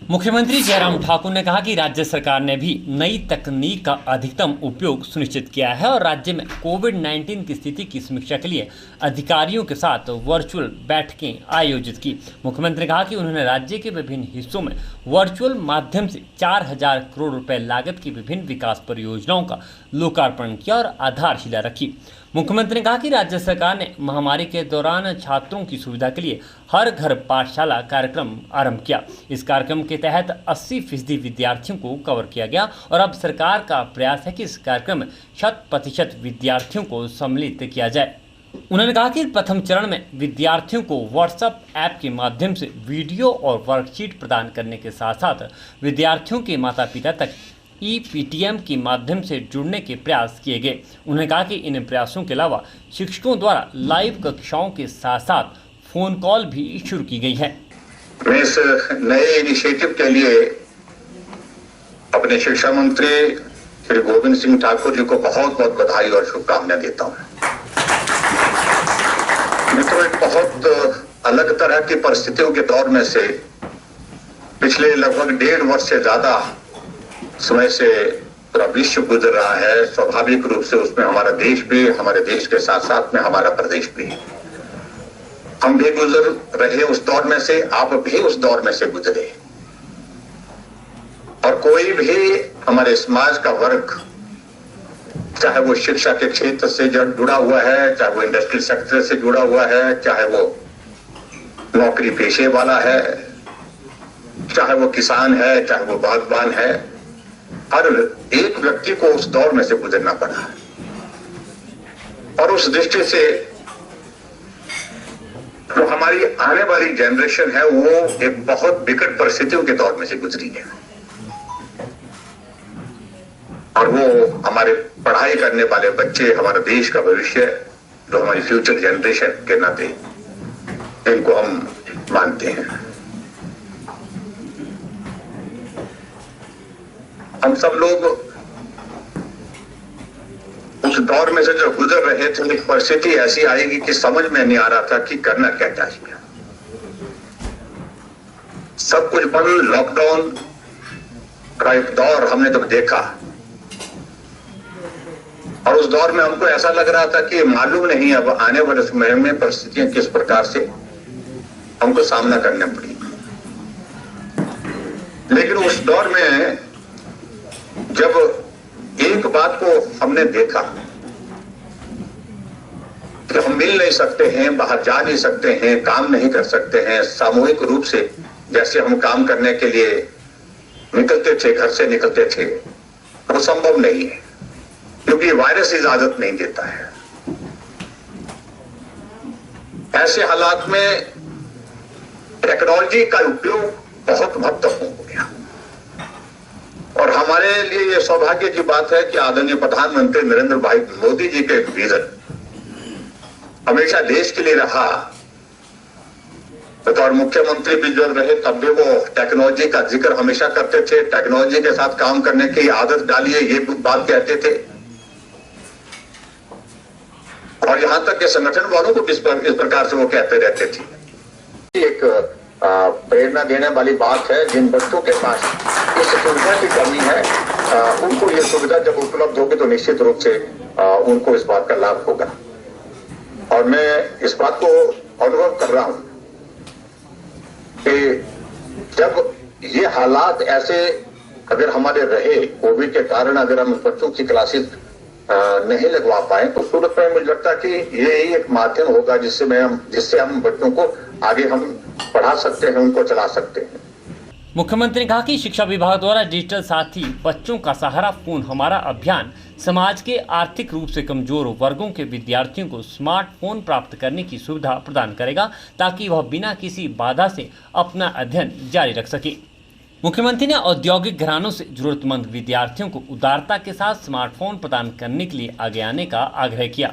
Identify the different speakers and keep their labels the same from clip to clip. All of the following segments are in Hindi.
Speaker 1: मुख्यमंत्री जयराम ठाकुर ने कहा कि राज्य सरकार ने भी नई तकनीक का अधिकतम उपयोग सुनिश्चित किया है और राज्य में कोविड-19 की स्थिति की समीक्षा के लिए अधिकारियों के साथ वर्चुअल बैठकें आयोजित की। मुख्यमंत्री ने कहा कि उन्होंने राज्य के विभिन्न हिस्सों में वर्चुअल माध्यम से 4,000 करोड़ रुपए लागत की विभिन्न विकास परियोजनाओं का लोकार्पण किया और आधारशिला रखी। मुख्यमंत्री ने कहा कि राज्य सरकार ने महामारी के दौरान छात्रों की सुविधा के लिए हर घर पाठशाला कार्यक्रम आरंभ किया। इस कार्यक्रम के तहत 80% विद्यार्थियों को कवर किया गया और अब सरकार का प्रयास है कि इस कार्यक्रम में 100% विद्यार्थियों को सम्मिलित किया जाए। उन्होंने कहा कि प्रथम चरण में विद्यार्थियों को व्हाट्सएप ऐप के माध्यम से वीडियो और वर्कशीट प्रदान करने के साथ साथ विद्यार्थियों के माता पिता तक EPTM के माध्यम से जुड़ने के प्रयास किए गए। उन्होंने कहा कि इन प्रयासों के अलावा शिक्षकों द्वारा लाइव कक्षाओं के साथ साथ फोन कॉल भी शुरू की गई है।
Speaker 2: मैं इस नए इनिशिएटिव के लिए अपने शिक्षा मंत्री श्री गोविंद सिंह ठाकुर जी को बहुत बहुत बधाई और शुभकामनाएं देता हूं। मित्रों, एक बहुत अलग तरह की परिस्थितियों के दौर में से पिछले लगभग 1.5 वर्ष से ज्यादा समय से पूरा विश्व गुजर रहा है। स्वाभाविक रूप से उसमें हमारा देश भी, हमारे देश के साथ साथ में हमारा प्रदेश भी, हम भी गुजर रहे उस दौर में से, आप भी उस दौर में से गुजरे। और कोई भी हमारे समाज का वर्ग, चाहे वो शिक्षा के क्षेत्र से जुड़ा हुआ है, चाहे वो इंडस्ट्रियल सेक्टर से जुड़ा हुआ है, चाहे वो नौकरी पेशे वाला है, चाहे वो किसान है, चाहे वो बागबान है, हर एक व्यक्ति को उस दौर में से गुजरना पड़ा। और उस दृष्टि से जो हमारी आने वाली जनरेशन है वो एक बहुत विकट परिस्थितियों के दौर में से गुजरी है। और वो हमारे पढ़ाई करने वाले बच्चे, हमारे देश का भविष्य, जो हमारी फ्यूचर जनरेशन के नाते इनको हम मानते हैं। हम सब लोग उस दौर में से जो गुजर रहे थे, एक परिस्थिति ऐसी आएगी कि समझ में नहीं आ रहा था कि करना क्या चाहिए। सब कुछ बंद, लॉकडाउन का एक दौर हमने तब देखा और उस दौर में हमको ऐसा लग रहा था कि मालूम नहीं अब आने वाले समय में परिस्थितियां किस प्रकार से हमको सामना करना पड़ी। लेकिन उस दौर में जब एक बात को हमने देखा कि हम मिल नहीं सकते हैं, बाहर जा नहीं सकते हैं, काम नहीं कर सकते हैं, सामूहिक रूप से जैसे हम काम करने के लिए निकलते थे, घर से निकलते थे, वो संभव नहीं है क्योंकि वायरस इजाजत नहीं देता है। ऐसे हालात में टेक्नोलॉजी का उपयोग बहुत महत्वपूर्ण हो गया और हमारे लिए यह सौभाग्य की बात है कि आदरणीय प्रधानमंत्री नरेंद्र भाई मोदी जी के विजन हमेशा देश के लिए रहा। और मुख्यमंत्री भी जो रहे तब भी वो टेक्नोलॉजी का जिक्र हमेशा करते थे, टेक्नोलॉजी के साथ काम करने की आदत डालिए, ये बात कहते थे। और यहां तक के संगठन वालों को इस प्रकार से वो कहते रहते थे। एक प्रेरणा देने वाली बात है, जिन बच्चों के पास इस सुविधा की कमी है उनको ये सुविधा जब उपलब्ध होगी तो निश्चित रूप से उनको इस बात का लाभ होगा। और मैं इस बात को अनुभव कर रहा हूं कि जब ये हालात ऐसे अगर हमारे रहे कोविड के कारण, अगर हम बच्चों की क्लासेस नहीं लगवा पाए तो सूरत में मुझे लगता है कि यही एक माध्यम होगा जिससे हम बच्चों को आगे हम पढ़ा सकते हैं, उनको चला सकते हैं।
Speaker 1: मुख्यमंत्री ने कहा कि शिक्षा विभाग द्वारा डिजिटल साथी बच्चों का सहारा फोन हमारा अभियान समाज के आर्थिक रूप से कमजोर वर्गों के विद्यार्थियों को स्मार्टफोन प्राप्त करने की सुविधा प्रदान करेगा ताकि वह बिना किसी बाधा से अपना अध्ययन जारी रख सके। मुख्यमंत्री ने औद्योगिक घरानों से जरूरतमंद विद्यार्थियों को उदारता के साथ स्मार्टफोन प्रदान करने के लिए आगे आने का आग्रह किया।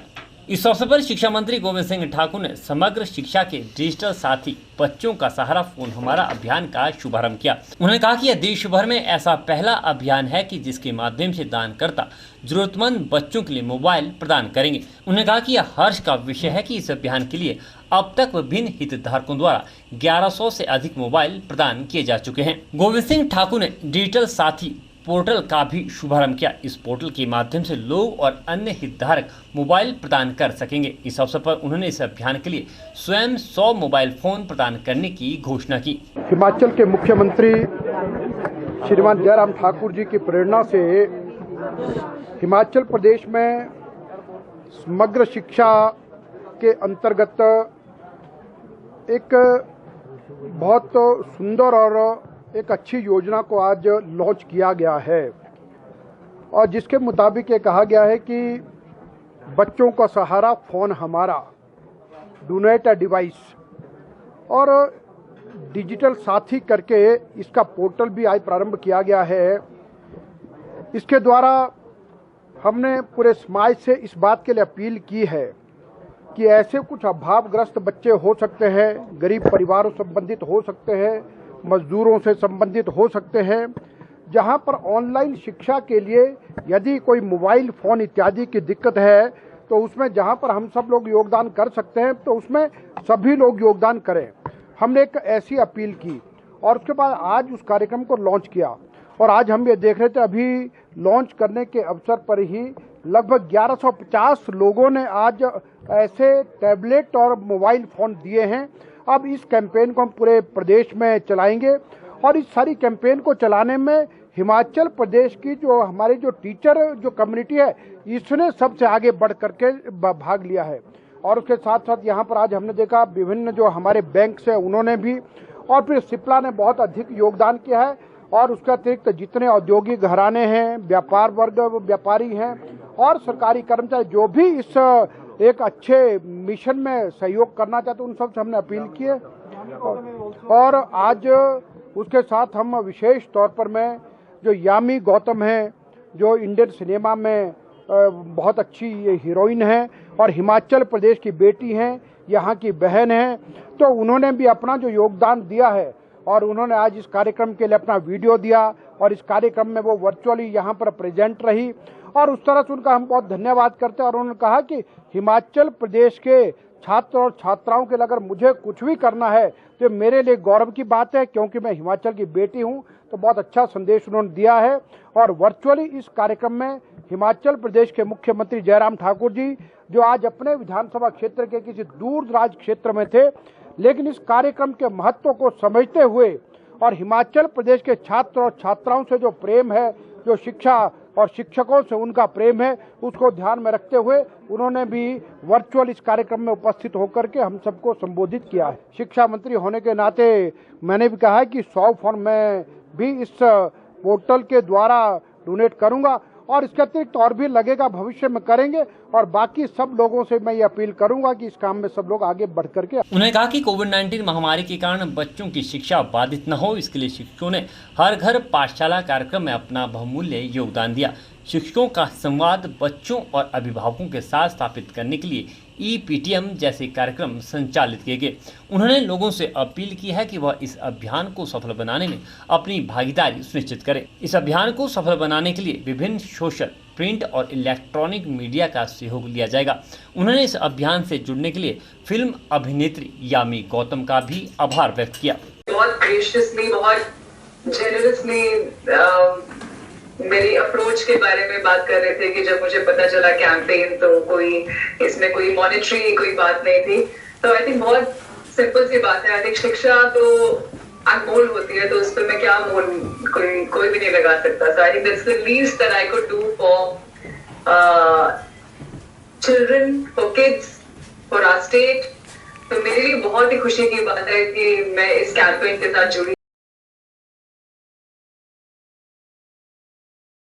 Speaker 1: इस अवसर पर शिक्षा मंत्री गोविंद सिंह ठाकुर ने समग्र शिक्षा के डिजिटल साथी बच्चों का सहारा फोन हमारा अभियान का शुभारंभ किया। उन्होंने कहा कि यह देश भर में ऐसा पहला अभियान है कि जिसके माध्यम से दानकर्ता जरूरतमंद बच्चों के लिए मोबाइल प्रदान करेंगे। उन्होंने कहा कि यह हर्ष का विषय है कि इस अभियान के लिए अब तक विभिन्न हितधारकों द्वारा 1100 से अधिक मोबाइल प्रदान किए जा चुके हैं। गोविंद सिंह ठाकुर ने डिजिटल साथी पोर्टल का भी शुभारंभ किया। इस पोर्टल के माध्यम से लोग और अन्य हितधारक मोबाइल प्रदान कर सकेंगे। इस अवसर पर उन्होंने इस अभियान के लिए स्वयं 100 मोबाइल फोन प्रदान करने की घोषणा की।
Speaker 3: हिमाचल के मुख्यमंत्री श्रीमान जयराम ठाकुर जी की प्रेरणा से हिमाचल प्रदेश में समग्र शिक्षा के अंतर्गत एक बहुत सुंदर और एक अच्छी योजना को आज लॉन्च किया गया है और जिसके मुताबिक ये कहा गया है कि बच्चों का सहारा फोन हमारा, डोनेट अ डिवाइस, और डिजिटल साथी करके इसका पोर्टल भी आज प्रारंभ किया गया है। इसके द्वारा हमने पूरे समाज से इस बात के लिए अपील की है कि ऐसे कुछ अभावग्रस्त बच्चे हो सकते हैं, गरीब परिवारों से संबंधित हो सकते हैं, मजदूरों से संबंधित हो सकते हैं, जहां पर ऑनलाइन शिक्षा के लिए यदि कोई मोबाइल फ़ोन इत्यादि की दिक्कत है तो उसमें जहां पर हम सब लोग योगदान कर सकते हैं तो उसमें सभी लोग योगदान करें। हमने एक ऐसी अपील की और उसके बाद आज उस कार्यक्रम को लॉन्च किया और आज हम ये देख रहे थे, अभी लॉन्च करने के अवसर पर ही लगभग 1150 लोगों ने आज ऐसे टैबलेट और मोबाइल फ़ोन दिए हैं। अब इस कैंपेन को हम पूरे प्रदेश में चलाएंगे और इस सारी कैंपेन को चलाने में हिमाचल प्रदेश की जो हमारे जो टीचर जो कम्युनिटी है इसने सबसे आगे बढ़ करके भाग लिया है। और उसके साथ साथ यहाँ पर आज हमने देखा विभिन्न जो हमारे बैंक है उन्होंने भी, और फिर सिप्ला ने बहुत अधिक योगदान किया है। और उसके अतिरिक्त जितने औद्योगिक घराने हैं, व्यापार वर्ग, व्यापारी हैं और सरकारी कर्मचारी जो भी इस एक अच्छे मिशन में सहयोग करना चाहते उन सब से हमने अपील की है। और आज उसके साथ हम विशेष तौर पर मैं जो यामी गौतम है, जो इंडियन सिनेमा में बहुत अच्छी ये हीरोइन है और हिमाचल प्रदेश की बेटी हैं, यहाँ की बहन हैं, तो उन्होंने भी अपना जो योगदान दिया है और उन्होंने आज इस कार्यक्रम के लिए अपना वीडियो दिया और इस कार्यक्रम में वो वर्चुअली यहाँ पर प्रेजेंट रही और उस तरह से उनका हम बहुत धन्यवाद करते हैं। और उन्होंने कहा कि हिमाचल प्रदेश के छात्र और छात्राओं के लिए अगर मुझे कुछ भी करना है तो मेरे लिए गौरव की बात है, क्योंकि मैं हिमाचल की बेटी हूँ। तो बहुत अच्छा संदेश उन्होंने दिया है। और वर्चुअली इस कार्यक्रम में हिमाचल प्रदेश के मुख्यमंत्री जयराम ठाकुर जी, जो आज अपने विधानसभा क्षेत्र के किसी दूर दराज क्षेत्र में थे, लेकिन इस कार्यक्रम के महत्व को समझते हुए और हिमाचल प्रदेश के छात्र और छात्राओं से जो प्रेम है, जो शिक्षा और शिक्षकों से उनका प्रेम है, उसको ध्यान में रखते हुए उन्होंने भी वर्चुअल इस कार्यक्रम में उपस्थित होकर के हम सबको संबोधित किया है। शिक्षा मंत्री होने के नाते मैंने भी कहा है कि 100 फोन मैं भी इस पोर्टल के द्वारा डोनेट करूंगा और इसके अतिरिक्त और भी लगेगा, भविष्य में करेंगे। और बाकी सब लोगों से मैं ये अपील करूंगा कि इस काम में सब लोग आगे बढ़ करके।
Speaker 1: उन्होंने कहा कि कोविड-19 महामारी के कारण बच्चों की शिक्षा बाधित न हो, इसके लिए शिक्षकों ने हर घर पाठशाला कार्यक्रम में अपना बहुमूल्य योगदान दिया। शिक्षकों का संवाद बच्चों और अभिभावकों के साथ स्थापित करने के लिए EPTM जैसे कार्यक्रम संचालित किए गए। उन्होंने लोगों से अपील की है कि वह इस अभियान को सफल बनाने में अपनी भागीदारी सुनिश्चित करें। इस अभियान को सफल बनाने के लिए विभिन्न सोशल, प्रिंट और इलेक्ट्रॉनिक मीडिया का सहयोग लिया जाएगा। उन्होंने इस अभियान से जुड़ने के लिए फिल्म अभिनेत्री यामी गौतम का भी आभार व्यक्त किया।
Speaker 4: बहुत ग्रेशियसली, बहुत जेनरसली मेरी अप्रोच के बारे में बात कर रहे थे कि जब मुझे पता चला कैंपेन तो कोई इसमें कोई मॉनेटरी कोई बात नहीं थी। तो आई थिंक बहुत सिंपल सी बात है। आई थिंक शिक्षा तो अनमोल होती है, तो उस पर मैं क्या मोल कोई भी नहीं लगा सकता। So I think that's the least that I could do for children, for kids, for our state. तो मेरे लिए बहुत ही खुशी की बात है कि मैं इस कैंपेन के साथ जुड़ी।